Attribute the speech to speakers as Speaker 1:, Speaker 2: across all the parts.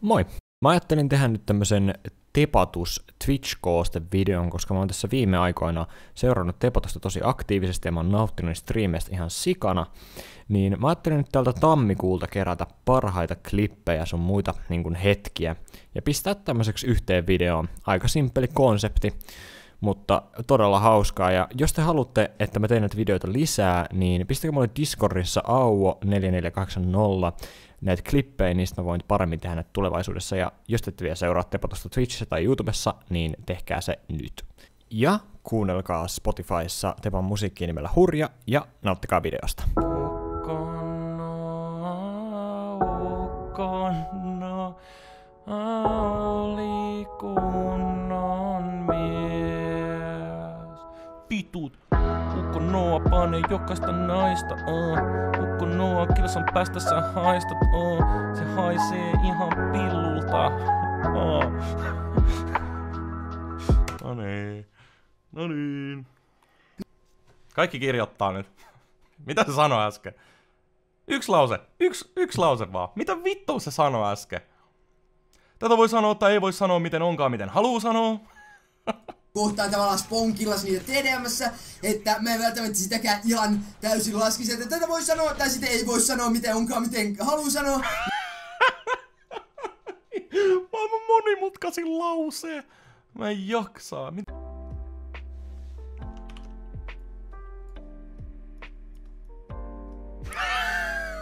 Speaker 1: Moi! Mä ajattelin tehdä nyt tämmösen Tepatus Twitch-kooste-videon, koska mä oon tässä viime aikoina seurannut Tepatusta tosi aktiivisesti ja mä oon nauttinut striimeistä ihan sikana. Niin mä ajattelin nyt tältä tammikuulta kerätä parhaita klippejä sun muita niin kuin hetkiä ja pistää tämmöiseksi yhteen videoon. Aika simppeli konsepti, mutta todella hauskaa. Ja jos te haluatte, että mä teen näitä videoita lisää, niin pistäkää mulle Discordissa auo4480 näitä klippejä, niistä mä voin paremmin tehdä näitä tulevaisuudessa. Ja jos te ette vielä seuraa Tepatusta Twitchissä tai YouTubessa, niin tehkää se nyt. Ja kuunnelkaa Spotifyssa Tepan musiikkia nimellä Hurja ja nauttikaa videosta.
Speaker 2: Oli kunnon mies. Vitut, ukko Noa panee jokaista naista. Ukko Noa kilsan päästä sä haistat. Se haisee ihan pillulta. No niin. Kaikki kirjoittaa nyt. Mitä se sanoi äsken? Yksi lause. Yksi lause vaan. Mitä vittua se sanoi äsken? Tätä voi sanoa tai ei voi sanoa miten onkaan, miten haluu sanoa.
Speaker 3: Kohtaan tavallaan sponkilla niitä TDM:ssä, että mä en välttämättä sitäkään ihan täysin laskisi, että tätä voi sanoa tai sitä ei voi sanoa miten onkaan, miten haluu sanoa.
Speaker 2: Maailman monimutkaisin lause. Mä en jaksaa.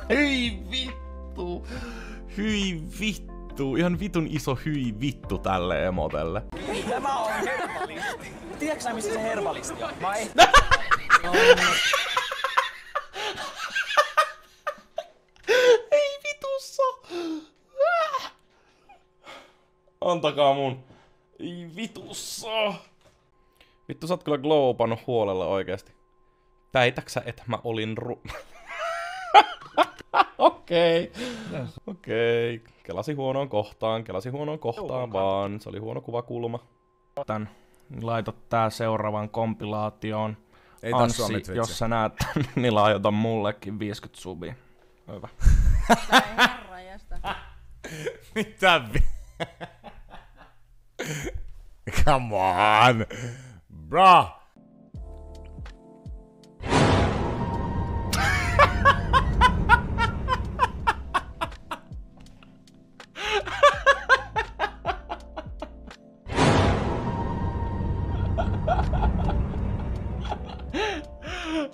Speaker 2: Hyi vittu. Hyi vittu. Ihan vitun iso hyi vittu tälle emotelle.
Speaker 4: Tämä on herbalisti. Tiedätkö sä missä se herbalisti on? Vai?
Speaker 2: Ei vitussa. Antakaa mun. Ei vitussa. Vittu sä oot kyllä glowpannut huolella oikeesti. Väitäksä, että mä olin Okei. Kelasin huonoon kohtaan vaan. Se oli huono kuvakulma. Tän laitat tää seuraavan kompilaatioon.
Speaker 5: Ei
Speaker 2: Anssi, jos sä näet tän, niin laajota mullekin 50 subia. Hyvä.
Speaker 5: Mitä Come on! Bro!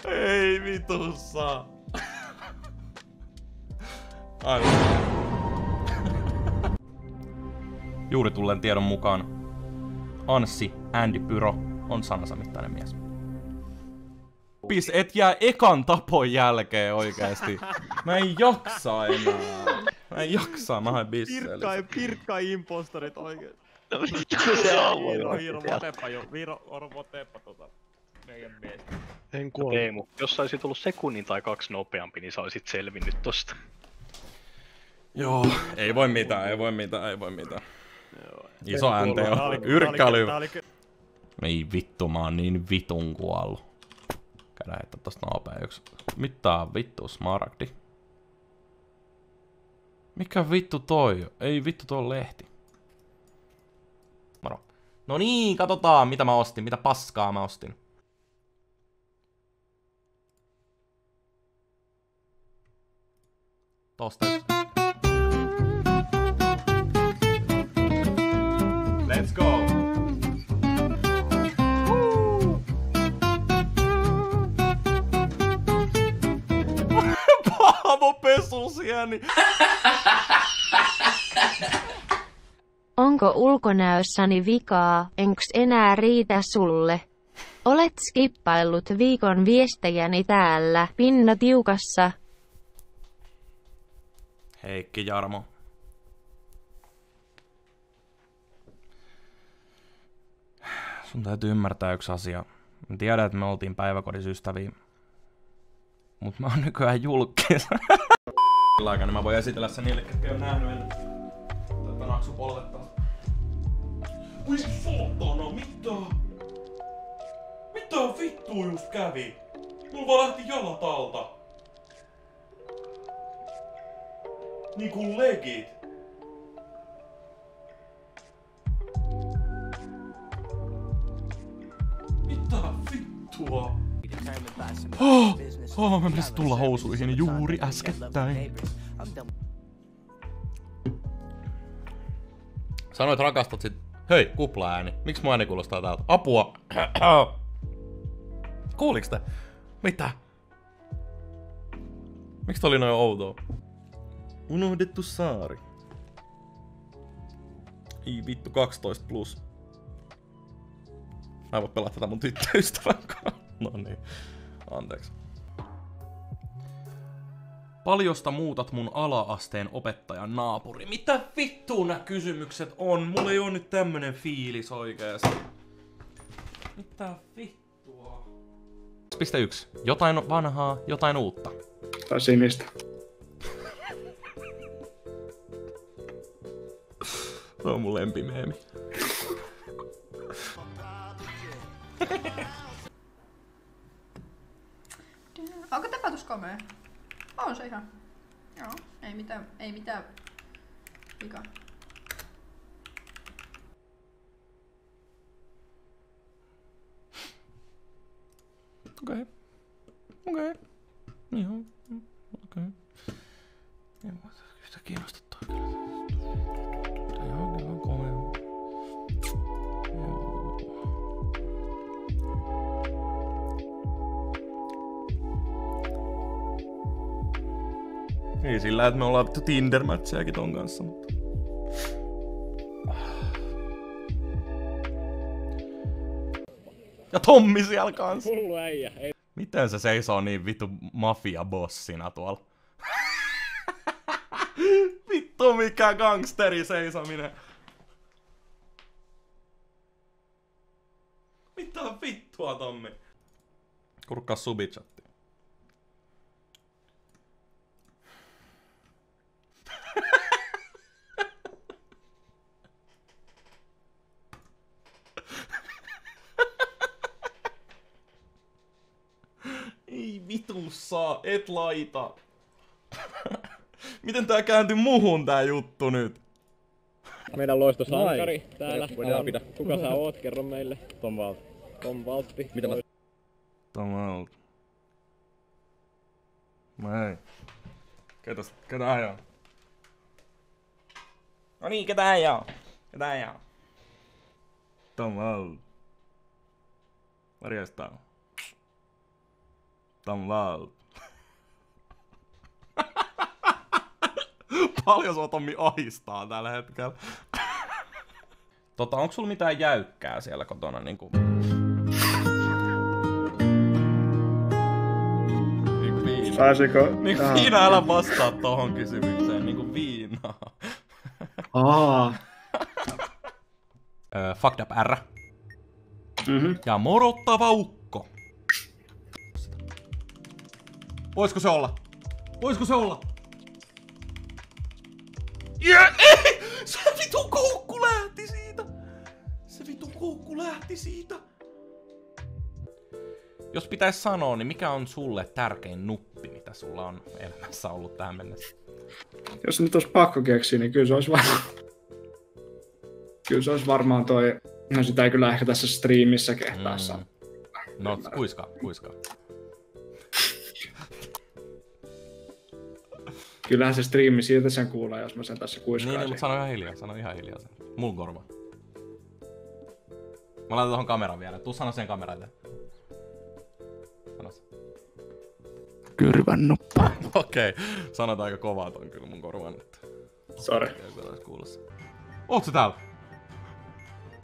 Speaker 2: Ei vitussa. Aivan. Juuri tulleen tiedon mukaan Anssi Andy Pyro on sanansa mittainen mies. Et jää ekan tapon jälkeen oikeesti. Mä en jaksa enää. Mä haen bisseelle.
Speaker 6: Pirkka impostorit oikeesti.
Speaker 7: No vittu se on?
Speaker 6: Viro Orvo Teppa meidän mies.
Speaker 7: En kuole. Teemu, jos sä olisit tullut sekunnin tai 2 nopeampi, niin sä olisit selvinnyt tosta.
Speaker 2: Joo, ei voi mitään. Iso NT on. Yrkkä oli. Ei vittu, mä oon niin vitun kuollut. Käydään heittää tosta nopea yks. Mitä vittu, smaragdi? Mikä vittu toi? Ei vittu, toi on lehti. Moro. No niin, katsotaan mitä mä ostin, mitä paskaa mä ostin. Tosta yks. Let's go! Paavo pesusieni!
Speaker 8: Onko ulkonäössäni vikaa, enks enää riitä sulle? Olet skippaillut viikon viestejäni täällä, pinna tiukassa.
Speaker 2: Heikki Jarmo. Sun täytyy ymmärtää yksi asia. Mä tiedän, että me oltiin päiväkodissa ystäviä. Mut mä oon nykyään julkis. Niin mä voin esitellä sen niille, ketkä ei oo nähnyt ennen. Tätä naksupolvetta. Ui satana, mitä? Mitä vittua just kävi? Mulla vaan lähti jalat alta. Niinku legit. Mä menisin tulla housuihin juuri äskettäin. Sanoit rakastat sit... Hei, kupla-ääni. Miks mun ääni kuulostaa täältä? Apua! Kuuliks te? Mitä? Miks tää oli noin outoa? Unohdettu saari. Ei vittu 12 plus. Mä en voi pelata tätä mun tyttöystävän kanssa. No niin. Anteeksi. Paljosta muutat mun ala-asteen opettajan naapuri? Mitä vittua nää kysymykset on? Mulla ei oo nyt tämmönen fiilis oikeesti. Mitä vittua? 2.1. Jotain vanhaa, jotain uutta.
Speaker 9: Tai sinistä.
Speaker 2: Se on mun lempimeemi.
Speaker 10: Onko tepatus komea? On se ihan. Joo, ei mitään vikaa.
Speaker 2: Okei. Joo. Okei. Ei mua yhtä kiinnosta toi kyllä. Tää on ihan komea. Ei sillä, että me ollaan vittu Tinder-mätsejäkin ton kanssa, mutta... Ja Tommi siellä kanssa!
Speaker 6: Hullu äijä.
Speaker 2: Miten se seisoo niin vittu mafia-bossina tuolla? Vittu mikä gangsteri seisominen! Mitä vittua, Tommi? Kurkkaa subichatti. Ei vitussa, et laita. Miten tää kääntyi muhun tää juttu nyt?
Speaker 6: Meidän loistosankari täällä. Kuka sä oot? Kerro meille. Tom Valtti. Mitä mä...
Speaker 2: Tom Valtti. Ei. Ketä ajaa? No niin, ketä ajaa? Tom Valtti. Varjastaa. Tom Valtti. Paljon sua Tommi ahistaa tällä hetkellä. Onks sulla mitään jäykkää siellä kotona niinku? Niinku viinaa.
Speaker 9: Saisiko?
Speaker 2: Niinku viinaa, älä vastaa tohon kysymykseen. Niinku viinaa. Fucked up R. Ja morottava ukko. Voisko se olla? Yeah, ei! Se vitu koukku lähti siitä! Jos pitäis sanoa, niin mikä on sulle tärkein nuppi, mitä sulla on elämässä ollut tähän mennessä?
Speaker 9: Jos nyt olisi pakko keksiä, niin kyllä se olisi varmaan toi... No sitä ei kyllä ehkä tässä striimissä kehtaa sanoa.
Speaker 2: No, kuiskaa.
Speaker 9: Kyllähän se striimi siitä sen kuulee, jos mä sen tässä kuiskaisin.
Speaker 2: Niin, mutta sano ihan hiljaa sen. Mun korva. Mä laitan tohon kameran vielä. Tuu sano sen kameran eteen. Sano se.
Speaker 9: Kyrvän nuppa.
Speaker 2: Okei. Sanot aika kovaa ton kyllä mun korvaan nyt.
Speaker 9: Sori.
Speaker 2: Oot sä täällä?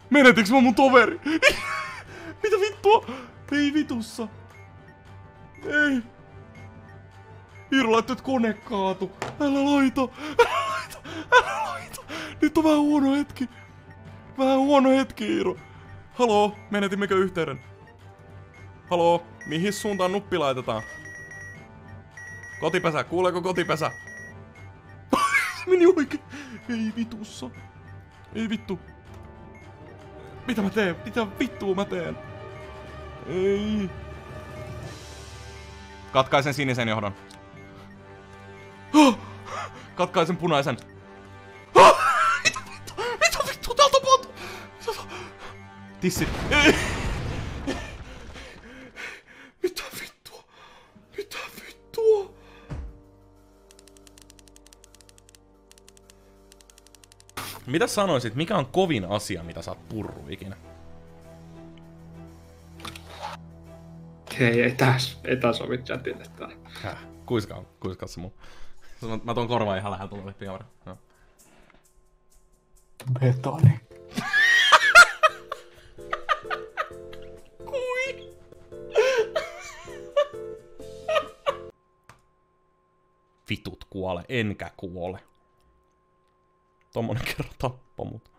Speaker 2: Menetiks mä mun toveri? Mitä vittua? Ei vitussa. Ei. Iiro laittoi, että kone kaatu. Älä laita. Nyt on vähän huono hetki, Iiro. Haloo, menetimmekö yhteyden? Haloo, mihin suuntaan nuppi laitetaan? Kotipesä, kuuleeko kotipesä? Meni oikein. Ei vitussa. Ei vittu. Mitä mä teen? Mitä vittua mä teen? Ei. Katkaisen sinisen johdon. Katkaisen punaisen. Mitä vittua täältä tapahtuu? Tissit. Mitä vittua? Mitä sanoisit, mikä on kovin asia, mitä sä oot purru ikinä?
Speaker 9: Hei, ei tää sovi chatille tää.
Speaker 2: Kuiskaa se mun. Mä tuon korvaan ihan läheltä tuolle piavara. No.
Speaker 9: Betoni.
Speaker 2: Kui? Vitut kuole, enkä kuole. Tommonen kerran tappoi mut.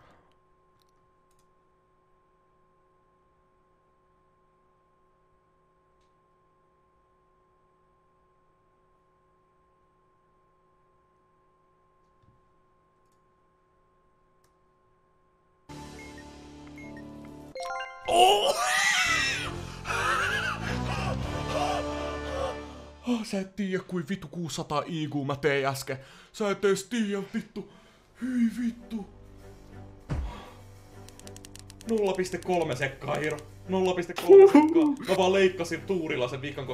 Speaker 2: Oh! Sä et tiiä kuin vittu 600 IQ mä tein äsken. Sä et ees tiiä vittu. Hyi vittu. 0,3 sekkaa Hiro. 0,3 sekkaa. Mä vaan leikkasin tuurilla sen vikan,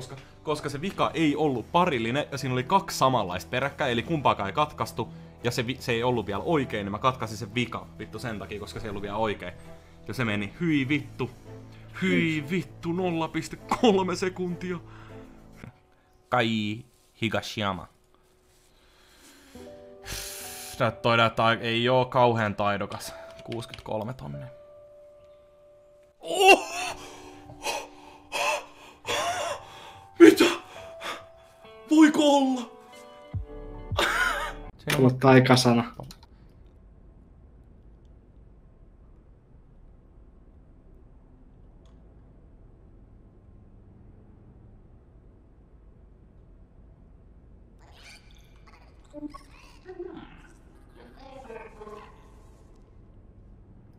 Speaker 2: koska se vika ei ollut parillinen ja siinä oli 2 samanlaista peräkkäin, eli kumpaakaan ei katkaistu. Ja se ei ollut vielä oikein, niin mä katkasin sen vika vittu sen takia, koska se ei ollut vielä oikein. Ja se meni, hyi vittu. Hyi vittu, 0,3 sekuntia. Kai Higashiyama. Näyttää ei oo kauhean taidokas. 63 tonne. Oh! Mitä? Voiko olla?
Speaker 9: Tulla taikasana.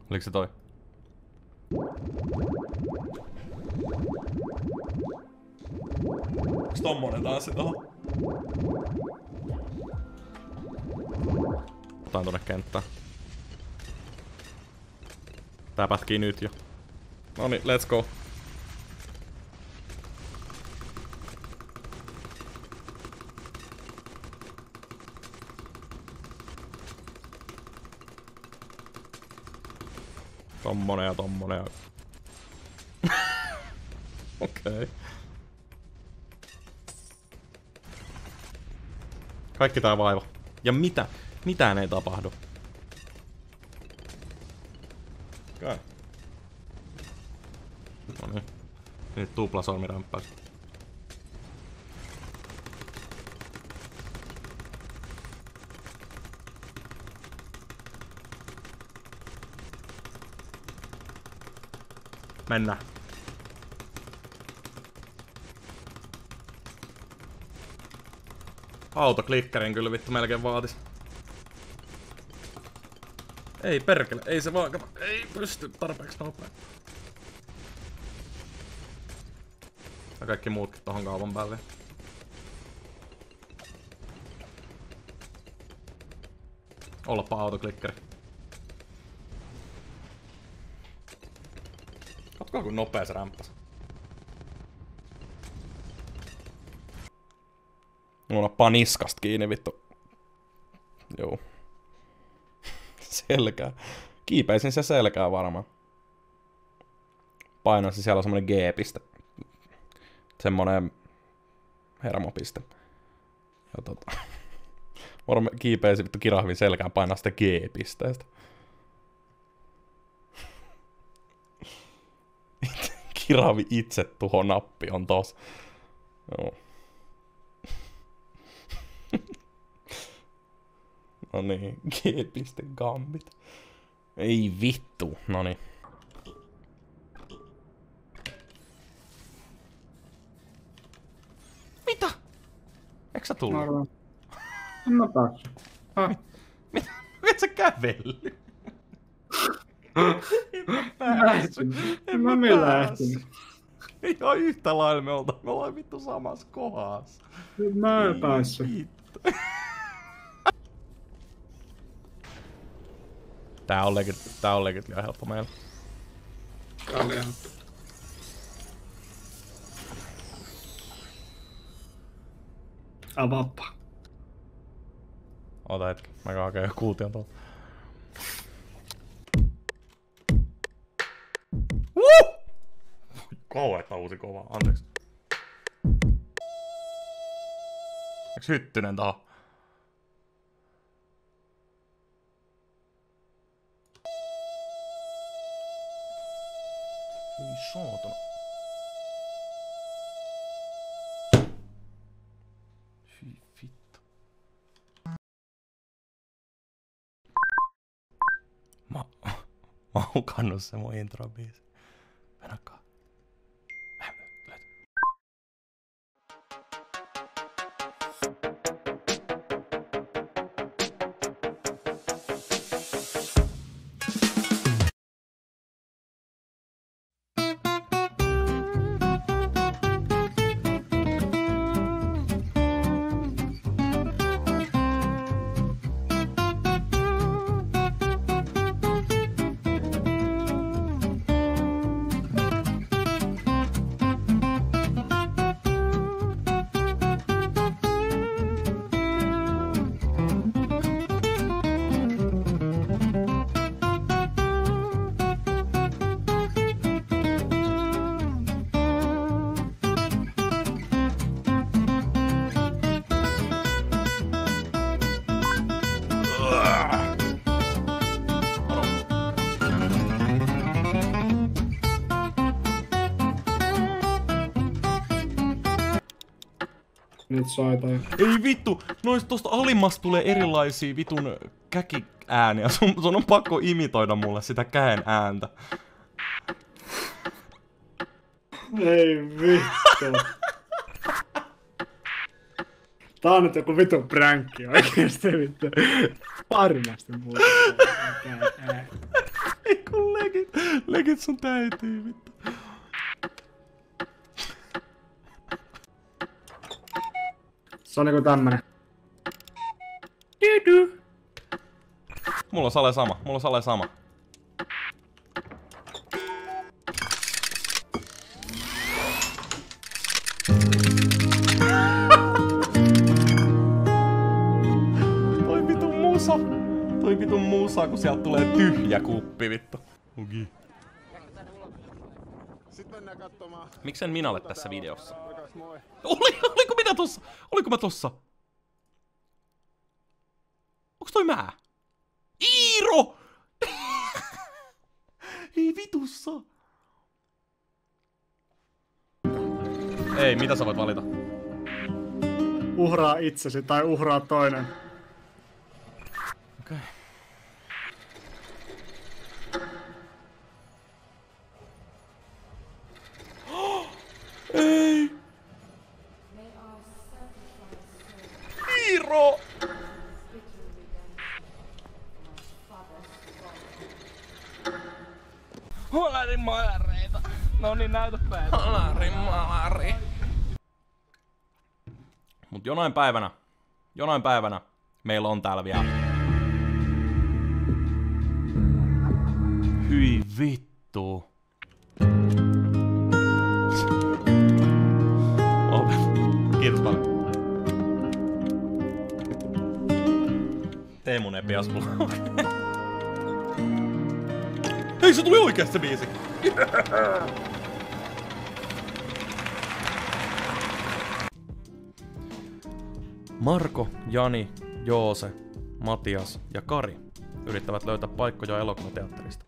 Speaker 2: Oliko se toi? Onks tommonen tanssi tohon? Otan tonne kenttään. Tää pätkii nyt jo. Noniin, let's go. Tommonen ja tommonen ja... Okei. Kaikki tää vaiva. Ja mitä? Mitään ei tapahdu. Okei. Noniin. Nyt tuplasormirämppäys. Mennään. Autoklikkerin kyllä vittu melkein vaatis. Ei perkele, ei se vaan, ei pysty tarpeeksi nopea. Ja kaikki muutkin tohon kaupan päälle. Ollapa autoklikkeri. Katsokaa kun nopea se rämppäs. Mulla nappaa niskasta kiinni vittu. Joo. Selkää. Kiipeisin se selkää varmaan. Painoisin siellä semmonen G-piste. Semmonen hermopiste. Ja varmaan kiipeisin vittu kirahvin selkään painaa sitä G-pisteestä. Kiravi itse tuho nappi on tos. Joo. No niin, G.Gambit. Ei vittu, noniin. Mitä? Eikö sä tullut?
Speaker 9: En mä päässyt.
Speaker 2: Mitä? Et sä kävellyt? En mä
Speaker 9: lähtenyt.
Speaker 2: Ihan yhtä lailla me ollaan vittu samassa kohdassa.
Speaker 9: Mä en päässyt.
Speaker 2: Tää on legit liian helppo meillä.
Speaker 9: Tää on liian helppo.
Speaker 2: Avaappa. Ota hetki, mä hakeen kuution tuolta. Kauheeta uusi kova, anteeksi. Eiks Hyttynen tohon? Ei saatana. Hyi vittu. Mä oon hukannut se mun intro-biisi. Mennäkään.
Speaker 9: Nyt sai tai...
Speaker 2: Ei vittu! Noista tosta alimmasta tulee erilaisia vitun käki-ääniä. Sun on pakko imitoida mulle sitä käen ääntä.
Speaker 9: Ei vittu. Tää on nyt joku vitun pränkki oikeesti vittu. Varmasti muuta.
Speaker 2: Ei kun legit sun täytyy vittu.
Speaker 9: Se on niinku tämmönen.
Speaker 2: Mulla on sale sama. Toi vitun musa, kun sieltä tulee tyhjä kuppi vittu. Okei. Sitten mennään katsomaan. Miksen minä ole tässä videossa? Oliko minä tossa? Oliko mä tossa? Onks toi mä? Iiro! Ei vitussa. Ei, mitä sä voit valita?
Speaker 9: Uhraa itsesi tai uhraa toinen.
Speaker 2: Okei. Ei! Iiro!
Speaker 4: Holarimalareita. No niin, näytä päin.
Speaker 2: Holarimaalari. Mut jonain päivänä meillä on täällä vielä. Hyi vittu. Kiitos paljon. Teemun epias mulla. Hei, se tuli oikeesti se biisi! Marko, Jani, Joose, Matias ja Kari yrittävät löytää paikkoja elokuvateatterista.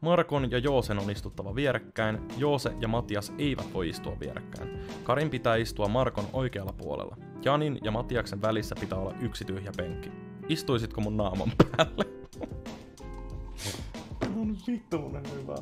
Speaker 2: Markon ja Joosen on istuttava vierekkäin, Joose ja Matias eivät voi istua vierekkäin. Karin pitää istua Markon oikealla puolella. Janin ja Matiaksen välissä pitää olla yksi tyhjä penkki. Istuisitko mun naaman päälle? On vituinen hyvä.